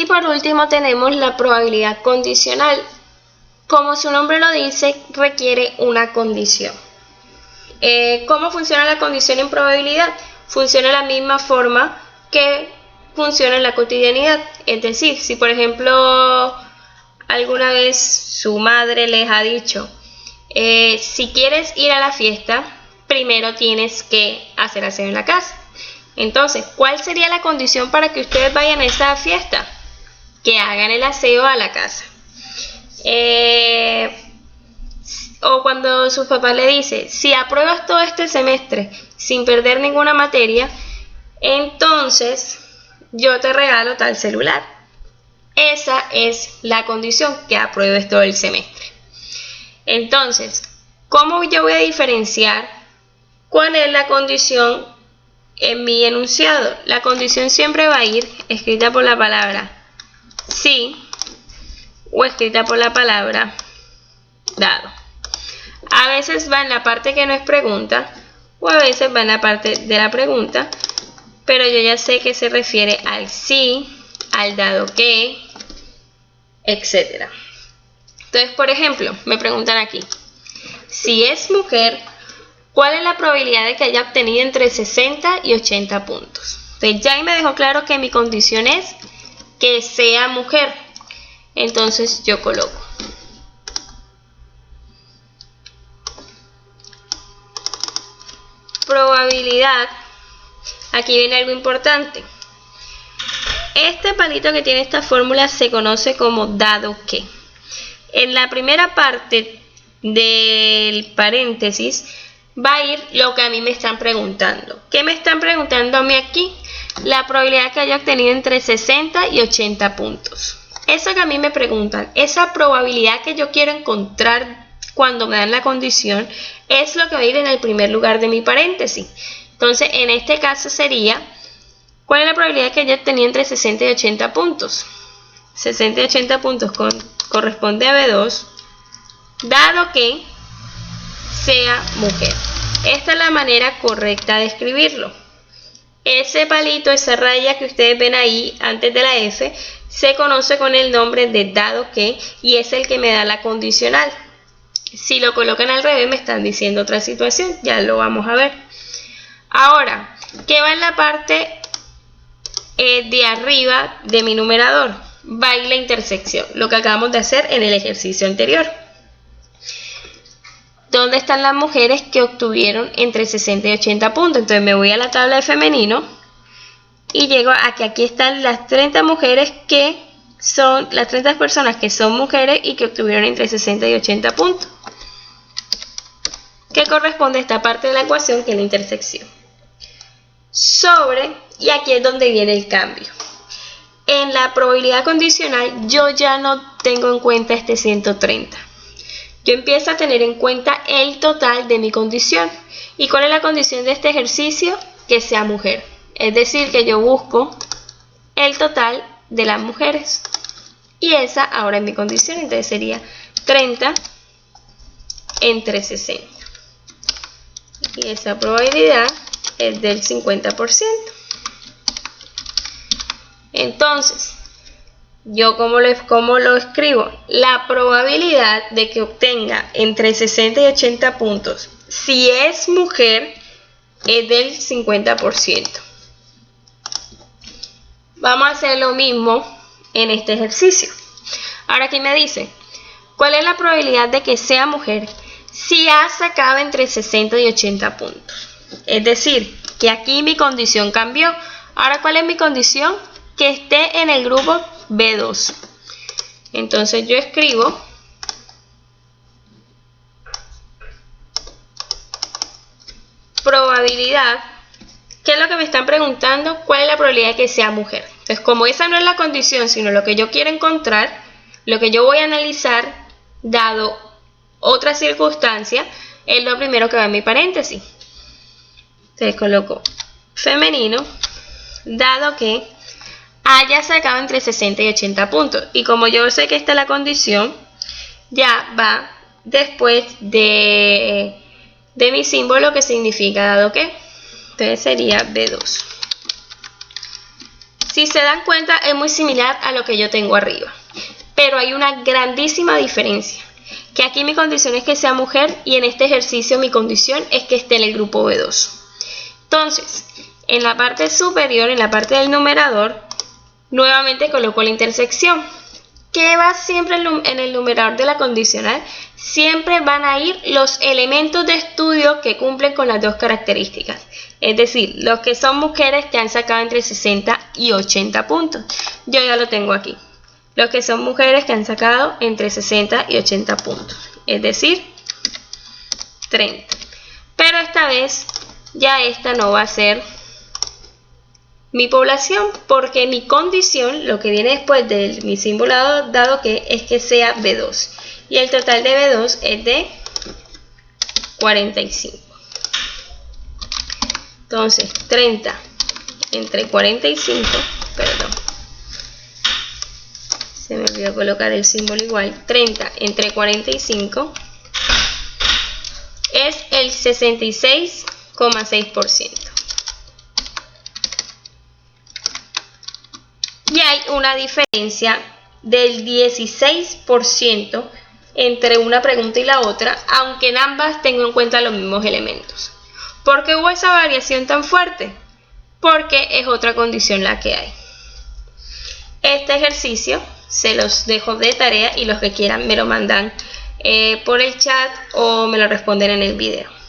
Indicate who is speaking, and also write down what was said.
Speaker 1: Y por último tenemos la probabilidad condicional. Como su nombre lo dice, requiere una condición. ¿Cómo funciona la condición en probabilidad? Funciona de la misma forma que funciona en la cotidianidad. Es decir, si por ejemplo alguna vez su madre les ha dicho, si quieres ir a la fiesta, primero tienes que hacer aseo en la casa. Entonces, ¿cuál sería la condición para que ustedes vayan a esa fiesta? Que hagan el aseo a la casa. O cuando su papá le dice, si apruebas todo este semestre sin perder ninguna materia, entonces yo te regalo tal celular. Esa es la condición, que apruebes todo el semestre. Entonces, ¿cómo yo voy a diferenciar cuál es la condición en mi enunciado? La condición siempre va a ir escrita por la palabra sí o escrita por la palabra dado. A veces va en la parte que no es pregunta o a veces va en la parte de la pregunta, pero yo ya sé que se refiere al sí, al dado que, etc. Entonces, por ejemplo, me preguntan aquí, si es mujer, ¿cuál es la probabilidad de que haya obtenido entre 60 y 80 puntos? Entonces ya ahí me dejó claro que mi condición es que sea mujer. Entonces yo coloco probabilidad. Aquí viene algo importante. Este palito que tiene esta fórmula se conoce como dado que. En la primera parte del paréntesis va a ir lo que a mí me están preguntando. ¿Qué me están preguntando a mí aquí? La probabilidad que haya obtenido entre 60 y 80 puntos. Eso que a mí me preguntan, esa probabilidad que yo quiero encontrar cuando me dan la condición, es lo que va a ir en el primer lugar de mi paréntesis. Entonces, en este caso sería, ¿cuál es la probabilidad que haya obtenido entre 60 y 80 puntos? 60 y 80 puntos corresponde a B2, dado que sea mujer. Esta es la manera correcta de escribirlo. Ese palito, esa raya que ustedes ven ahí antes de la F, se conoce con el nombre de dado que y es el que me da la condicional. Si lo colocan al revés me están diciendo otra situación, ya lo vamos a ver. Ahora, ¿qué va en la parte de arriba de mi numerador? Va a ir la intersección, lo que acabamos de hacer en el ejercicio anterior. ¿Dónde están las mujeres que obtuvieron entre 60 y 80 puntos? Entonces me voy a la tabla de femenino y llego a que aquí están las 30 mujeres que son, las 30 personas que son mujeres y que obtuvieron entre 60 y 80 puntos. Que corresponde a esta parte de la ecuación que es la intersección. Sobre, y aquí es donde viene el cambio. En la probabilidad condicional yo ya no tengo en cuenta este 130. Yo empiezo a tener en cuenta el total de mi condición. ¿Y cuál es la condición de este ejercicio? Que sea mujer. Es decir, que yo busco el total de las mujeres. Y esa ahora es mi condición, entonces sería 30 entre 60. Y esa probabilidad es del 50%. Entonces, yo como lo escribo, la probabilidad de que obtenga entre 60 y 80 puntos, si es mujer, es del 50%. Vamos a hacer lo mismo en este ejercicio. Ahora aquí me dice, ¿cuál es la probabilidad de que sea mujer si ha sacado entre 60 y 80 puntos? Es decir, que aquí mi condición cambió. Ahora, ¿cuál es mi condición? Que esté en el grupo B2. Entonces yo escribo probabilidad. ¿Qué es lo que me están preguntando? ¿Cuál es la probabilidad de que sea mujer? Entonces, como esa no es la condición, sino lo que yo quiero encontrar, lo que yo voy a analizar, dado otra circunstancia, es lo primero que va en mi paréntesis. Entonces coloco femenino, dado que haya sacado entre 60 y 80 puntos. Y como yo sé que esta es la condición, ya va después de mi símbolo que significa dado que. Entonces sería B2. Si se dan cuenta, es muy similar a lo que yo tengo arriba, pero hay una grandísima diferencia, que aquí mi condición es que sea mujer y en este ejercicio mi condición es que esté en el grupo B2. Entonces, en la parte superior, en la parte del numerador, nuevamente coloco la intersección. ¿Qué va siempre en el numerador de la condicional? Siempre van a ir los elementos de estudio que cumplen con las dos características. Es decir, los que son mujeres que han sacado entre 60 y 80 puntos. Yo ya lo tengo aquí. Los que son mujeres que han sacado entre 60 y 80 puntos. Es decir, 30. Pero esta vez, ya esta no va a ser mi población, porque mi condición, lo que viene después de mi símbolo dado que es que sea B2. Y el total de B2 es de 45. Entonces, 30 entre 45, perdón, se me olvidó colocar el símbolo igual, 30 entre 45 es el 66,6%. Y hay una diferencia del 16% entre una pregunta y la otra, aunque en ambas tengo en cuenta los mismos elementos. ¿Por qué hubo esa variación tan fuerte? Porque es otra condición la que hay. Este ejercicio se los dejo de tarea y los que quieran me lo mandan por el chat o me lo responden en el video.